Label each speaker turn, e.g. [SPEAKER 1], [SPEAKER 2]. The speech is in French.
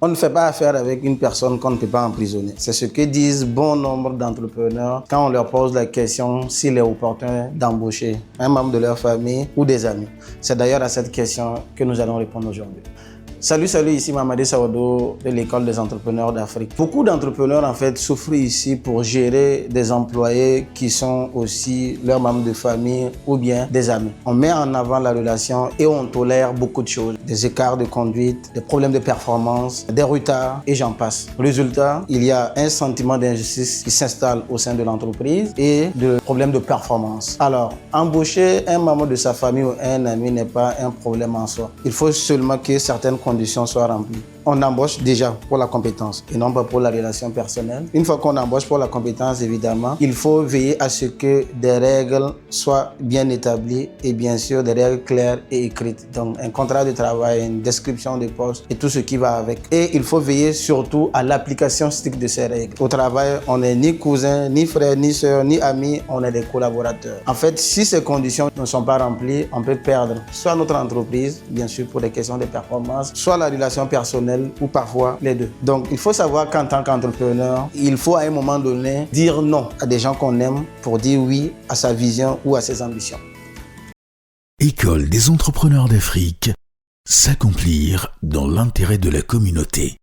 [SPEAKER 1] On ne fait pas affaire avec une personne qu'on ne peut pas emprisonner. C'est ce que disent bon nombre d'entrepreneurs quand on leur pose la question s'il est opportun d'embaucher un membre de leur famille ou des amis. C'est d'ailleurs à cette question que nous allons répondre aujourd'hui. Salut, ici Mamadi Saodo de l'École des entrepreneurs d'Afrique. Beaucoup d'entrepreneurs en fait souffrent ici pour gérer des employés qui sont aussi leurs membres de famille ou bien des amis. On met en avant la relation et on tolère beaucoup de choses. Des écarts de conduite, des problèmes de performance, des retards et j'en passe. Résultat, il y a un sentiment d'injustice qui s'installe au sein de l'entreprise et de problèmes de performance. Alors, embaucher un membre de sa famille ou un ami n'est pas un problème en soi. Il faut seulement que certaines conditions soient remplies. On embauche déjà pour la compétence et non pas pour la relation personnelle. Une fois qu'on embauche pour la compétence, évidemment, il faut veiller à ce que des règles soient bien établies et bien sûr des règles claires et écrites. Donc un contrat de travail, une description de poste et tout ce qui va avec. Et il faut veiller surtout à l'application stricte de ces règles. Au travail, on n'est ni cousin, ni frère, ni soeur, ni ami, on est des collaborateurs. En fait, si ces conditions ne sont pas remplies, on peut perdre soit notre entreprise, bien sûr pour des questions de performance, soit la relation personnelle ou parfois les deux. Donc, il faut savoir qu'en tant qu'entrepreneur, il faut à un moment donné dire non à des gens qu'on aime pour dire oui à sa vision ou à ses ambitions.
[SPEAKER 2] École des entrepreneurs d'Afrique, s'accomplir dans l'intérêt de la communauté.